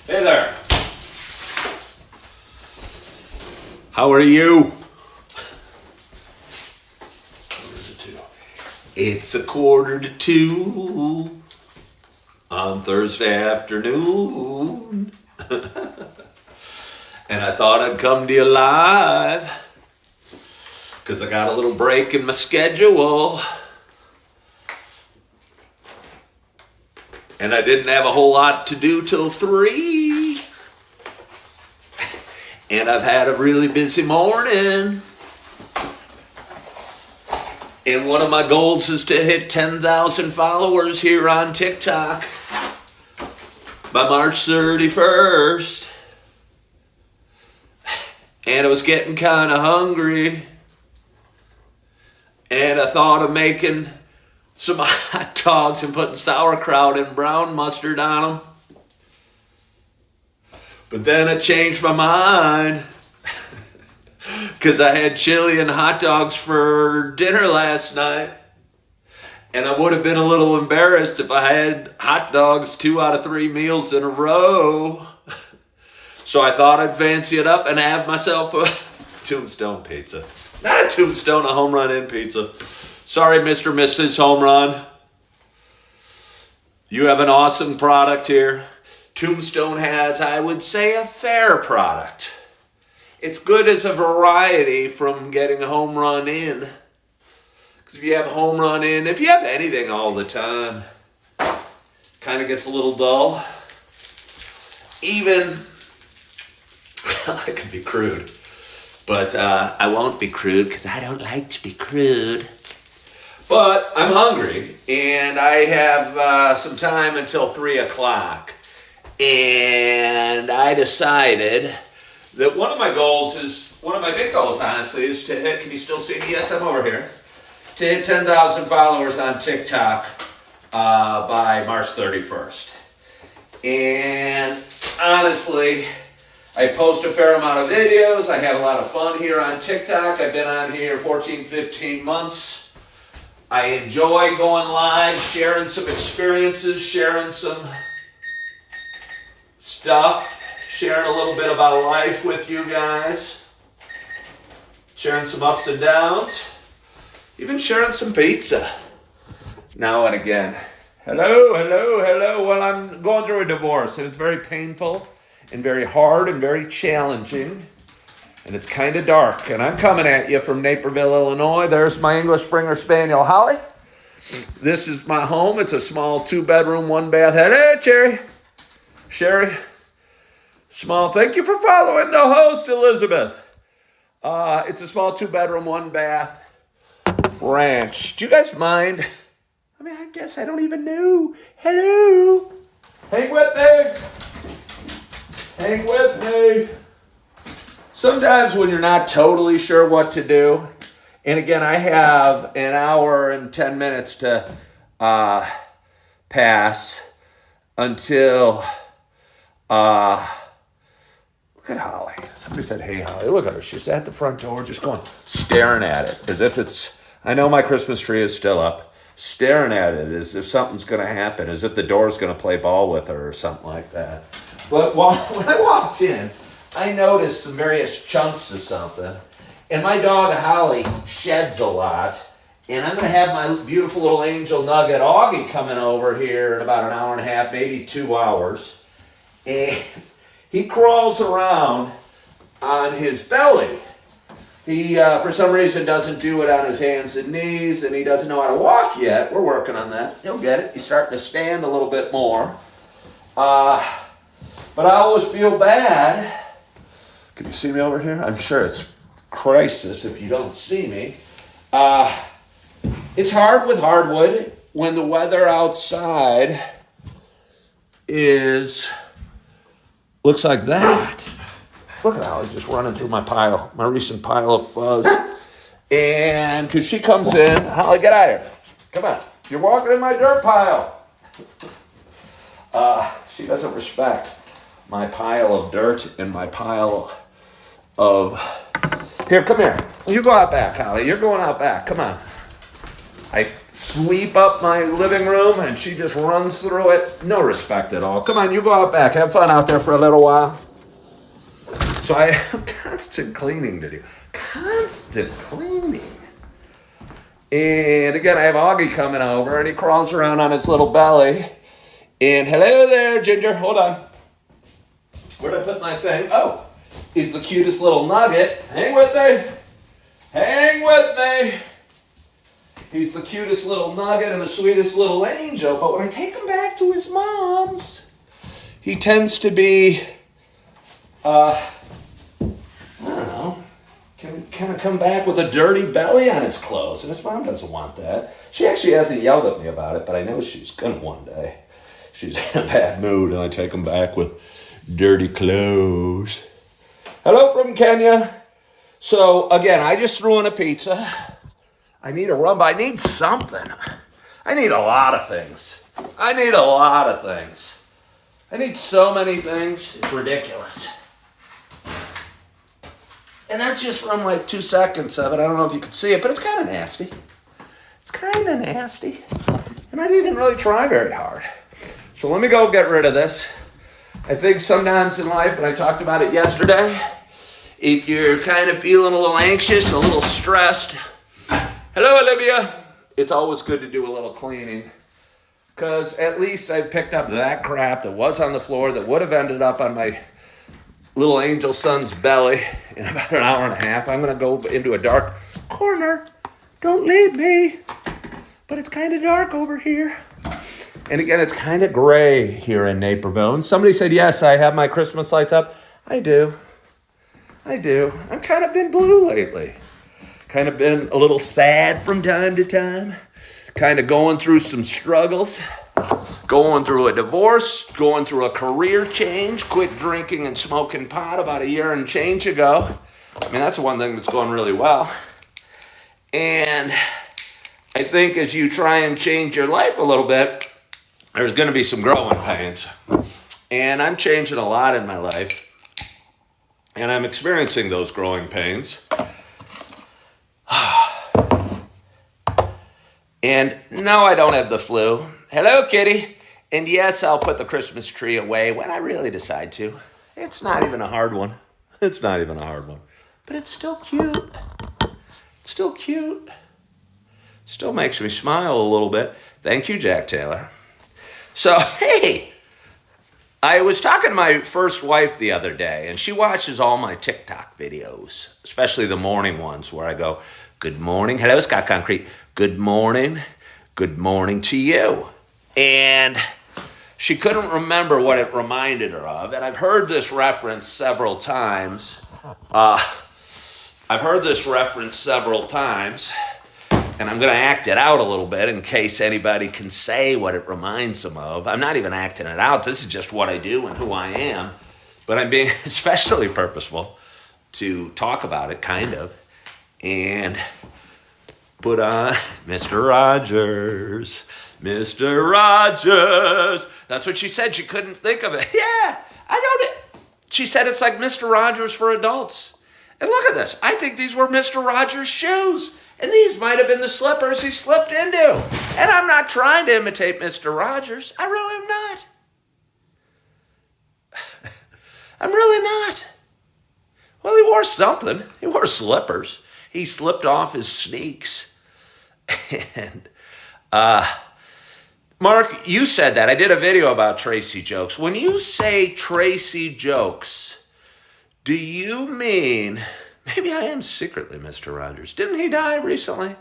Hey there. How are you? It's 1:45 on Thursday afternoon. And I thought I'd come to you live because I got a little break in my schedule. And I didn't have a whole lot to do till 3. And I've had a really busy morning. And one of my goals is to hit 10,000 followers here on TikTok by March 31st. And I was getting kind of hungry. And I thought of making some hot dogs and putting sauerkraut and brown mustard on them. But then I changed my mind because I had chili and hot dogs for dinner last night. And I would have been a little embarrassed if I had hot dogs 2 out of 3 meals in a row. So I thought I'd fancy it up and have myself a tombstone pizza. Not a tombstone, a home run in pizza. Sorry, Mr. and Mrs. Home Run. You have an awesome product here. Tombstone has, I would say, a fair product. It's good as a variety from getting a home run in. Because if you have a home run in, if you have anything all the time, kind of gets a little dull. Even, I could be crude. But I won't be crude because I don't like to be crude. But I'm hungry, and I have some time until 3 o'clock. And I decided that one of my big goals, honestly, is to hit, can you still see me? Yes, I'm over here. To hit 10,000 followers on TikTok by March 31st. And honestly, I post a fair amount of videos. I have a lot of fun here on TikTok. I've been on here 14, 15 months. I enjoy going live, sharing some experiences, sharing some stuff, sharing a little bit about life with you guys, sharing some ups and downs, even sharing some pizza now and again. Hello. Well, I'm going through a divorce, and it's very painful and very hard and very challenging. And it's kind of dark. And I'm coming at you from Naperville, Illinois. There's my English Springer Spaniel, Holly. This is my home. It's a small 2-bedroom, 1-bath. Hey, Sherry. Small. Thank you for following the host, Elizabeth. It's a small 2-bedroom, 1-bath ranch. Do you guys mind? I mean, I guess I don't even know. Hello. Hang with me. Sometimes when you're not totally sure what to do, and again, I have an hour and 10 minutes to pass until, look at Holly. Somebody said, hey, Holly, look at her. She's at the front door just going, staring at it as if it's, I know my Christmas tree is still up, staring at it as if something's going to happen, as if the door's going to play ball with her or something like that. But when I walked in, I noticed some various chunks of something. And my dog, Holly, sheds a lot. And I'm going to have my beautiful little angel nugget, Augie, coming over here in about an hour and a half, maybe 2 hours. And he crawls around on his belly. He, for some reason, doesn't do it on his hands and knees, and he doesn't know how to walk yet. We're working on that. He'll get it. He's starting to stand a little bit more. But I always feel bad. Can you see me over here? I'm sure it's crisis if you don't see me. It's hard with hardwood when the weather outside looks like that. Look at how it's just running through my recent pile of fuzz. And because she comes in, Holly, get out of here. Come on. You're walking in my dirt pile. She doesn't respect my pile of dirt and my pile of... Here, come here. You go out back, Holly. You're going out back. Come on. sweep up my living room, and she just runs through it. No respect at all. Come on, you go out back. Have fun out there for a little while. So I have constant cleaning to do. Constant cleaning. And again, I have Augie coming over, and he crawls around on his little belly. And hello there, Ginger. Hold on. Where'd I put my thing? Oh, he's the cutest little nugget. Hang with me. Hang with me. He's the cutest little nugget and the sweetest little angel. But when I take him back to his mom's, he tends to be, I don't know, can kind of come back with a dirty belly on his clothes. And his mom doesn't want that. She actually hasn't yelled at me about it, but I know she's going to one day. She's in a bad mood, and I take him back with dirty clothes. Hello from Kenya. So, again, I just threw in a pizza. I need a run, but I need something. I need a lot of things. I need so many things. It's ridiculous. And that's just from like 2 seconds of it. I don't know if you can see it, but it's kind of nasty. And I didn't really try very hard. So let me go get rid of this. I think sometimes in life, and I talked about it yesterday, if you're kind of feeling a little anxious, a little stressed, hello, Olivia. It's always good to do a little cleaning, because at least I picked up that crap that was on the floor that would have ended up on my little angel son's belly in about an hour and a half. I'm going to go into a dark corner. Don't leave me. But it's kind of dark over here. And again, it's kind of gray here in Naperville. And somebody said, yes, I have my Christmas lights up. I do. I've kind of been blue lately. Kind of been a little sad from time to time. Kind of going through some struggles. Going through a divorce. Going through a career change. Quit drinking and smoking pot about a year and change ago. I mean, that's one thing that's going really well. And I think as you try and change your life a little bit, there's going to be some growing pains. And I'm changing a lot in my life. And I'm experiencing those growing pains. And no, I don't have the flu. Hello, kitty. And yes, I'll put the Christmas tree away when I really decide to. It's not even a hard one. But it's still cute. Still makes me smile a little bit. Thank you, Jack Taylor. So, hey, I was talking to my first wife the other day, and she watches all my TikTok videos, especially the morning ones where I go, good morning. Hello, Scott Concrete. Good morning. Good morning to you. And she couldn't remember what it reminded her of, and I've heard this reference several times. And I'm going to act it out a little bit in case anybody can say what it reminds them of. I'm not even acting it out. This is just what I do and who I am. But I'm being especially purposeful to talk about it, kind of. And put on Mr. Rogers. That's what she said. She couldn't think of it. Yeah, I know it. She said it's like Mr. Rogers for adults. And look at this. I think these were Mr. Rogers' shoes. And these might have been the slippers he slipped into. And I'm not trying to imitate Mr. Rogers. I really am not. I'm really not. Well, he wore something. He wore slippers. He slipped off his sneaks. And, Mark, you said that. I did a video about Tracy jokes. When you say Tracy jokes, do you mean... Maybe I am secretly Mr. Rogers. Didn't he die recently?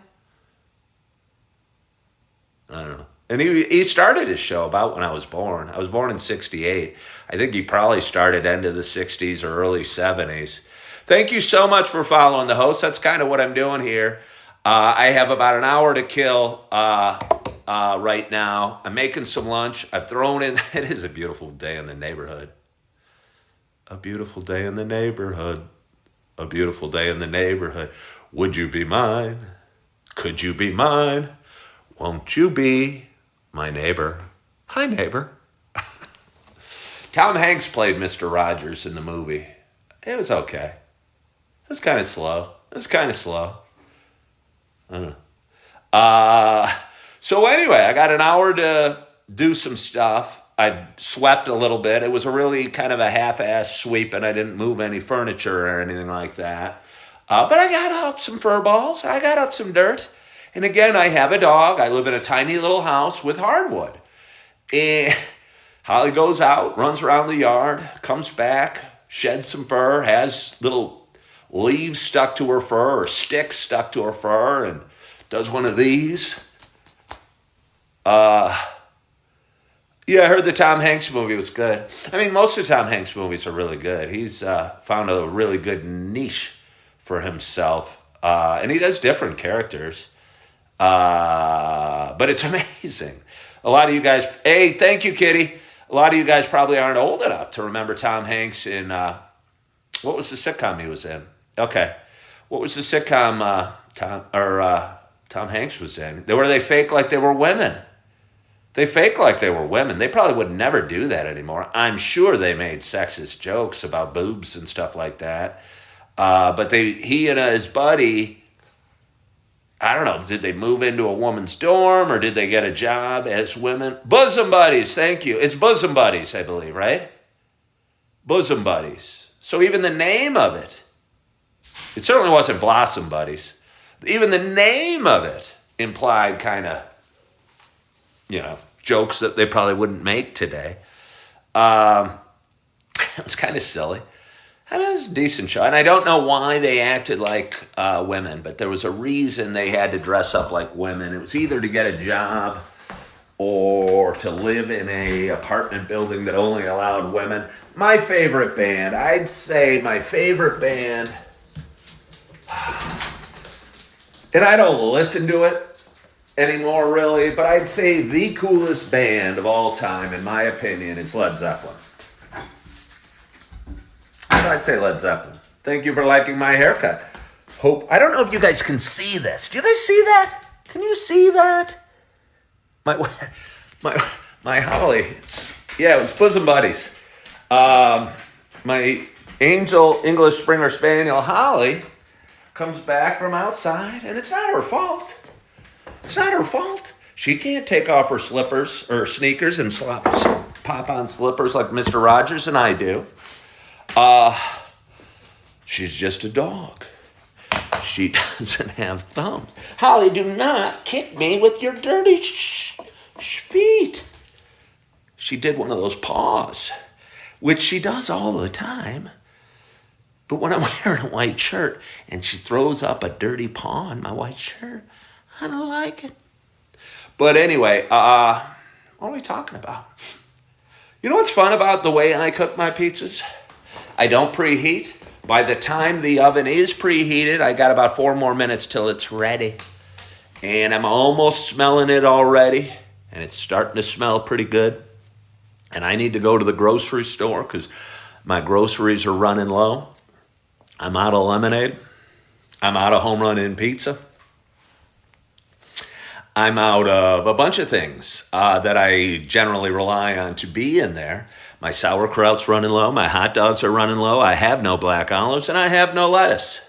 I don't know. And he started his show about when I was born. I was born in 68. I think he probably started end of the 60s or early 70s. Thank you so much for following the host. That's kind of what I'm doing here. I have about an hour to kill right now. I'm making some lunch. I've thrown in... It is a beautiful day in the neighborhood. A beautiful day in the neighborhood. A beautiful day in the neighborhood. Would you be mine? Could you be mine? Won't you be my neighbor? Hi, neighbor. Tom Hanks played Mr. Rogers in the movie. It was okay. It was kind of slow. I don't know. So anyway, I got an hour to do some stuff. I swept a little bit. It was a really kind of a half-ass sweep, and I didn't move any furniture or anything like that. But I got up some fur balls. I got up some dirt. And again, I have a dog. I live in a tiny little house with hardwood. And Holly goes out, runs around the yard, comes back, sheds some fur, has little leaves stuck to her fur or sticks stuck to her fur, and does one of these. Yeah, I heard the Tom Hanks movie was good. I mean, most of Tom Hanks movies are really good. He's found a really good niche for himself, and he does different characters. But it's amazing. A lot of you guys, hey, thank you, Kitty. A lot of you guys probably aren't old enough to remember Tom Hanks in, what was the sitcom he was in? Okay. What was the sitcom Tom Hanks was in? Where they fake like they were women. They fake like they were women. They probably would never do that anymore. I'm sure they made sexist jokes about boobs and stuff like that. But he and his buddy, I don't know, did they move into a woman's dorm or did they get a job as women? Bosom buddies, thank you. It's bosom buddies, I believe, right? Bosom buddies. So even the name of it certainly wasn't blossom buddies. Even the name of it implied kind of, jokes that they probably wouldn't make today. It's kind of silly. I mean, it was a decent show. And I don't know why they acted like women, but there was a reason they had to dress up like women. It was either to get a job or to live in a apartment building that only allowed women. My favorite band, I'd say my favorite band, and I don't listen to it anymore, really, but I'd say the coolest band of all time, in my opinion, is Led Zeppelin. I'd say Led Zeppelin. Thank you for liking my haircut. I don't know if you guys can see this. Do you guys see that? Can you see that? My Holly. Yeah, it was bosom buddies. My angel English Springer Spaniel Holly comes back from outside, and it's not her fault. It's not her fault. She can't take off her slippers or sneakers and pop on slippers like Mr. Rogers and I do. She's just a dog. She doesn't have thumbs. Holly, do not kick me with your dirty feet. She did one of those paws, which she does all the time. But when I'm wearing a white shirt and she throws up a dirty paw on my white shirt, I don't like it. But anyway, what are we talking about? You know what's fun about the way I cook my pizzas? I don't preheat. By the time the oven is preheated, I got about 4 more minutes till it's ready. And I'm almost smelling it already. And it's starting to smell pretty good. And I need to go to the grocery store because my groceries are running low. I'm out of lemonade. I'm out of home run in pizza. I'm out of a bunch of things that I generally rely on to be in there. My sauerkraut's running low. My hot dogs are running low. I have no black olives, and I have no lettuce.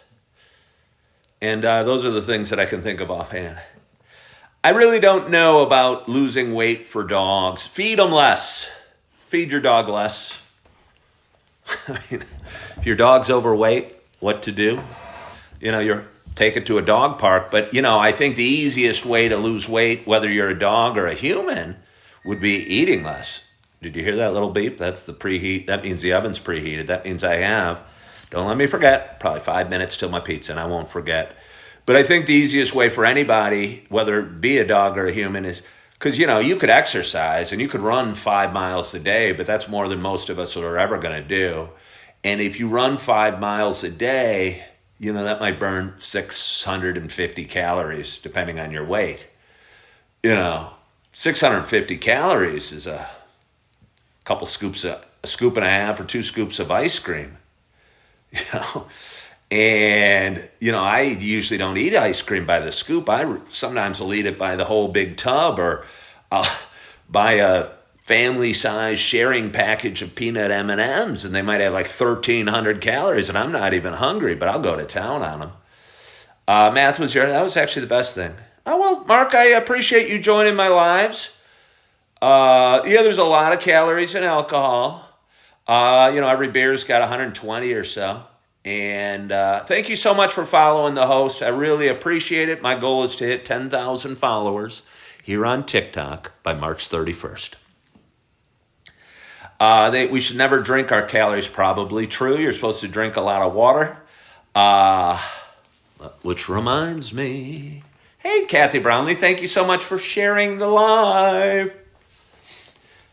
And those are the things that I can think of offhand. I really don't know about losing weight for dogs. Feed them less. Feed your dog less. I mean, if your dog's overweight, what to do? You're take it to a dog park. But, I think the easiest way to lose weight, whether you're a dog or a human, would be eating less. Did you hear that little beep? That's the preheat. That means the oven's preheated. That means I have, don't let me forget, probably 5 minutes till my pizza, and I won't forget. But I think the easiest way for anybody, whether it be a dog or a human, is because, you could exercise and you could run 5 miles a day, but that's more than most of us are ever going to do. And if you run 5 miles a day, that might burn 650 calories, depending on your weight. 650 calories is a scoop and a half or 2 scoops of ice cream. And, I usually don't eat ice cream by the scoop. I sometimes will eat it by the whole big tub, or I'll buy a family-size sharing package of peanut M&Ms, and they might have like 1,300 calories, and I'm not even hungry, but I'll go to town on them. Math that was actually the best thing. Oh, well, Mark, I appreciate you joining my lives. Yeah, there's a lot of calories in alcohol. Every beer's got 120 or so. And thank you so much for following the host. I really appreciate it. My goal is to hit 10,000 followers here on TikTok by March 31st. We should never drink our calories, probably true. You're supposed to drink a lot of water. Which reminds me, hey, Kathy Brownlee, thank you so much for sharing the live.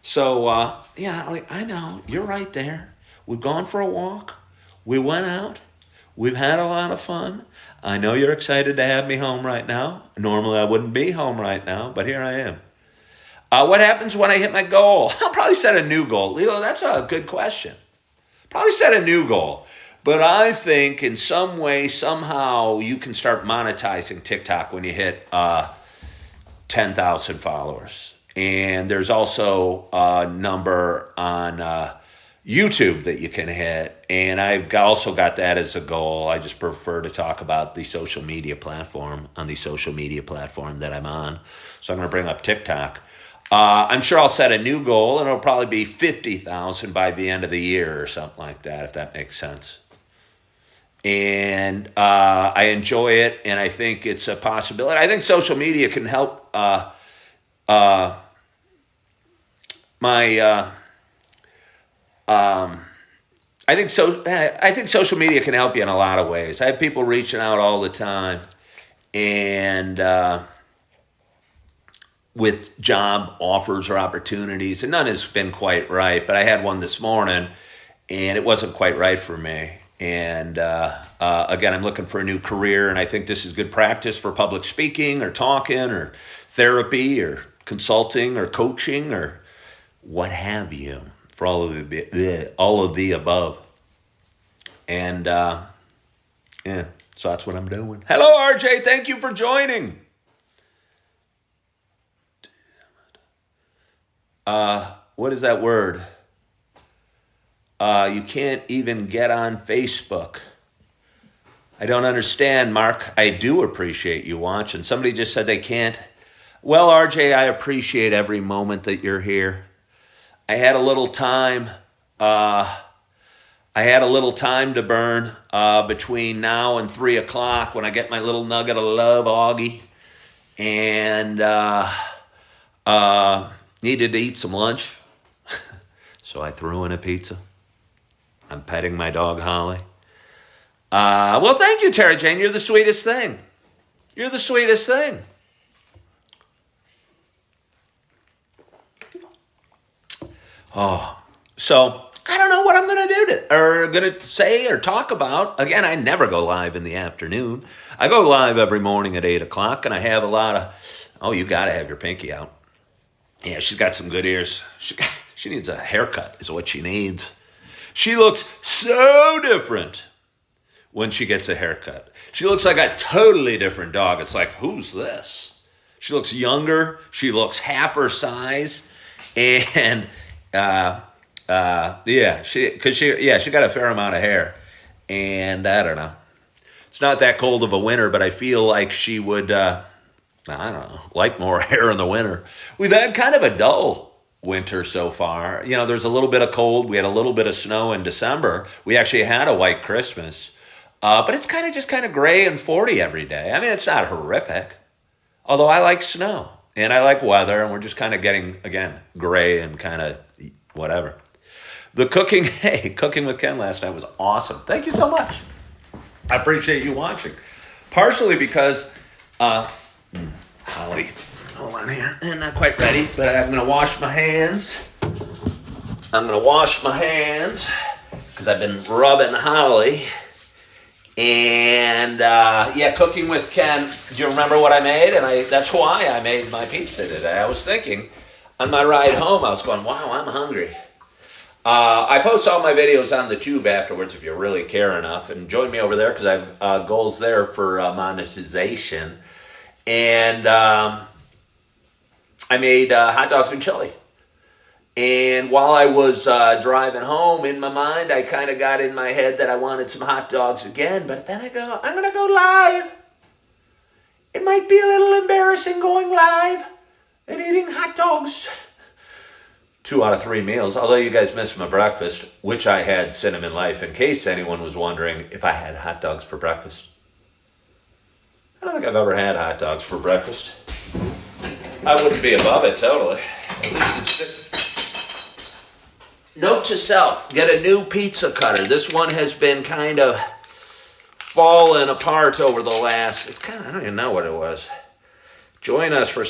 So, I know, you're right there. We've gone for a walk. We went out. We've had a lot of fun. I know you're excited to have me home right now. Normally, I wouldn't be home right now, but here I am. What happens when I hit my goal? I'll probably set a new goal. Lilo, that's a good question. Probably set a new goal. But I think in some way, somehow, you can start monetizing TikTok when you hit 10,000 followers. And there's also a number on YouTube that you can hit. And I've also got that as a goal. I just prefer to talk about the social media platform on the social media platform that I'm on. So I'm going to bring up TikTok. I'm sure I'll set a new goal, and it'll probably be 50,000 by the end of the year or something like that, if that makes sense. And I enjoy it, and I think it's a possibility. I think social media can help I think social media can help you in a lot of ways. I have people reaching out all the time, and with job offers or opportunities, and none has been quite right. But I had one this morning, and it wasn't quite right for me. And again, I'm looking for a new career, and I think this is good practice for public speaking or talking or therapy or consulting or coaching or what have you, for all of the above. And so that's what I'm doing. Hello, RJ. Thank you for joining. What is that word? You can't even get on Facebook. I don't understand, Mark. I do appreciate you watching. Somebody just said they can't. Well, RJ, I appreciate every moment that you're here. I had a little time. I had a little time to burn between now and 3 o'clock when I get my little nugget of love, Augie, and needed to eat some lunch, so I threw in a pizza. I'm petting my dog, Holly. Well, thank you, Terry Jane. You're the sweetest thing. You're the sweetest thing. Oh, so I don't know what I'm going to do or going to say or talk about. Again, I never go live in the afternoon. I go live every morning at 8 o'clock, and I have a lot of, you got to have your pinky out. Yeah, she's got some good ears. She needs a haircut is what she needs. She looks so different when she gets a haircut. She looks like a totally different dog. It's like, who's this? She looks younger. She looks half her size. And she got a fair amount of hair. And I don't know. It's not that cold of a winter, but I feel like she would, like more hair in the winter. We've had kind of a dull winter so far. There's a little bit of cold. We had a little bit of snow in December. We actually had a white Christmas. But it's kind of gray and 40 every day. I mean, it's not horrific. Although I like snow and I like weather, and we're just kind of getting, again, gray and kind of whatever. The cooking with Ken last night was awesome. Thank you so much. I appreciate you watching. Partially because, Holly, hold on here. I'm not quite ready, but I'm going to wash my hands. Because I've been rubbing Holly. And, cooking with Ken. Do you remember what I made? And that's why I made my pizza today. I was thinking, on my ride home, I was going, wow, I'm hungry. I post all my videos on the tube afterwards if you really care enough. And join me over there because I have goals there for monetization. And I made hot dogs and chili. And while I was driving home, in my mind, I kind of got in my head that I wanted some hot dogs again. But then I go, I'm going to go live. it might be a little embarrassing going live and eating hot dogs. 2 out of 3 meals, although you guys missed my breakfast, which I had Cinnamon Life, in case anyone was wondering if I had hot dogs for breakfast. I don't think I've ever had hot dogs for breakfast. I wouldn't be above it, totally. At least it's... Note to self, get a new pizza cutter. This one has been kind of falling apart over the last, it's kind of, I don't even know what it was. Join us for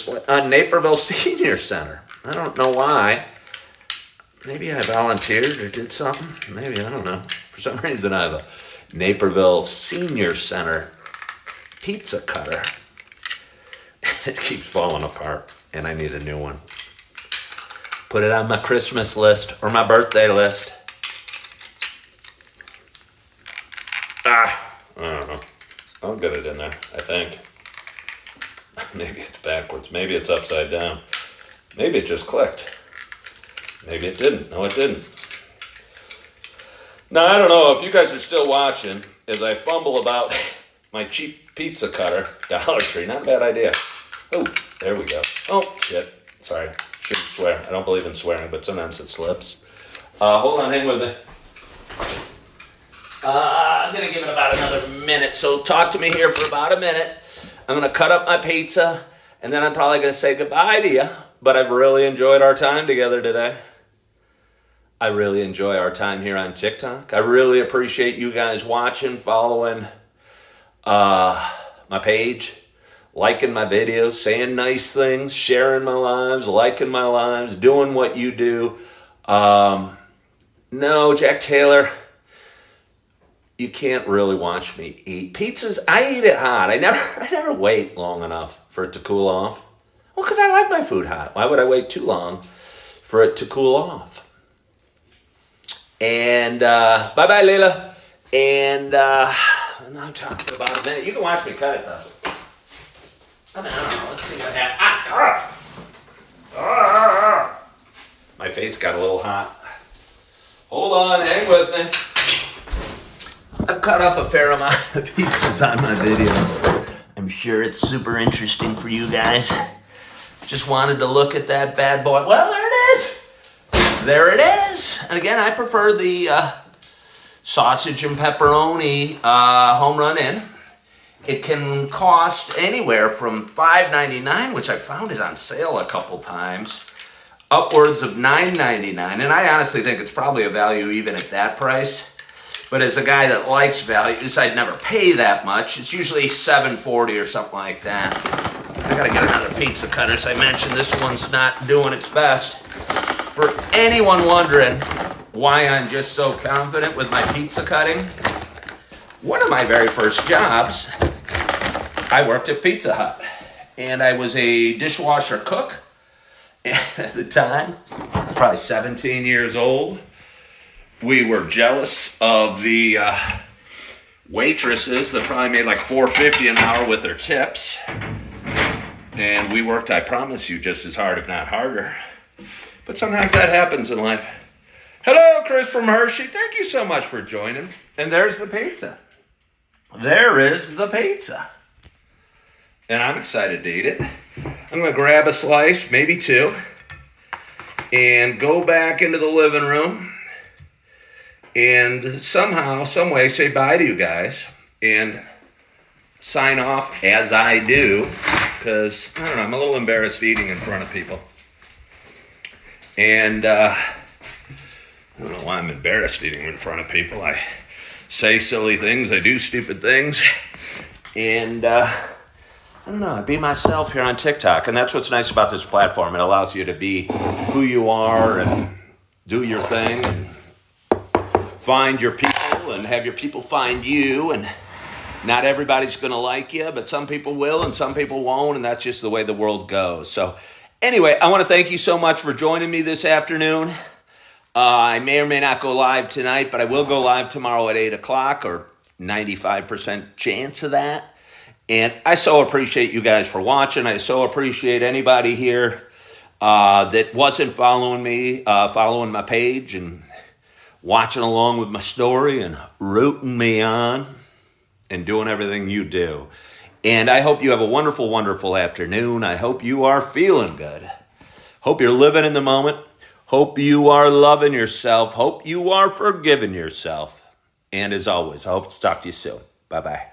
Naperville Senior Center. I don't know why. Maybe I volunteered or did something. Maybe, I don't know. For some reason, I have a Naperville Senior Center pizza cutter. It keeps falling apart, and I need a new one. Put it on my Christmas list or my birthday list. I don't know. I'll get it in there, I think. Maybe it's backwards. Maybe it's upside down. Maybe it just clicked. Maybe it didn't. No, it didn't. Now, I don't know if you guys are still watching as I fumble about my cheap pizza cutter, Dollar Tree. Not a bad idea. Oh, there we go. Oh, shit. Sorry. Shouldn't swear. I don't believe in swearing, but sometimes it slips. Hold on, hang with me. I'm going to give it about another minute, so talk to me here for about a minute. I'm going to cut up my pizza, and then I'm probably going to say goodbye to you, but I've really enjoyed our time together today. I really enjoy our time here on TikTok. I really appreciate you guys watching, following my page, liking my videos, saying nice things, sharing my lives, liking my lives, doing what you do. No, Jack Taylor, you can't really watch me eat pizzas. I eat it hot. I never wait long enough for it to cool off. Well, because I like my food hot. Why would I wait too long for it to cool off? And bye-bye, Layla. And I'm talking for about a minute. You can watch me cut it, though. I don't know. Let's see what happens. My face got a little hot. Hold on. Hang with me. I've cut up a fair amount of pizzas on my videos. I'm sure it's super interesting for you guys. Just wanted to look at that bad boy. Well, there it is. There it is. And again, I prefer the sausage and pepperoni home run in. It can cost anywhere from $5.99, which I found it on sale a couple times, upwards of $9.99. And I honestly think it's probably a value even at that price. But as a guy that likes values, I'd never pay that much. It's usually $7.40 or something like that. I gotta get another pizza cutter. As I mentioned, this one's not doing its best. For anyone wondering why I'm just so confident with my pizza cutting, one of my very first jobs, I worked at Pizza Hut. And I was a dishwasher cook at the time. I was probably 17 years old. We were jealous of the waitresses that probably made like $4.50 an hour with their tips. And we worked, I promise you, just as hard, if not harder. But sometimes that happens in life. Hello, Chris from Hershey. Thank you so much for joining. And there's the pizza. There is the pizza. And I'm excited to eat it. I'm going to grab a slice, maybe two, and go back into the living room and somehow, some way, say bye to you guys and sign off as I do, because, I don't know, I'm a little embarrassed eating in front of people. And I don't know why I'm embarrassed eating in front of people. I say silly things, I do stupid things, and I don't know, I be myself here on TikTok, and that's what's nice about this platform. It allows you to be who you are and do your thing and find your people and have your people find you, and not everybody's going to like you, but some people will and some people won't, and that's just the way the world goes. So anyway, I want to thank you so much for joining me this afternoon. I may or may not go live tonight, but I will go live tomorrow at 8 o'clock, or 95% chance of that. And I so appreciate you guys for watching. I so appreciate anybody here that wasn't following me, following my page and watching along with my story and rooting me on and doing everything you do. And I hope you have a wonderful, wonderful afternoon. I hope you are feeling good. Hope you're living in the moment. Hope you are loving yourself. Hope you are forgiving yourself. And as always, I hope to talk to you soon. Bye-bye.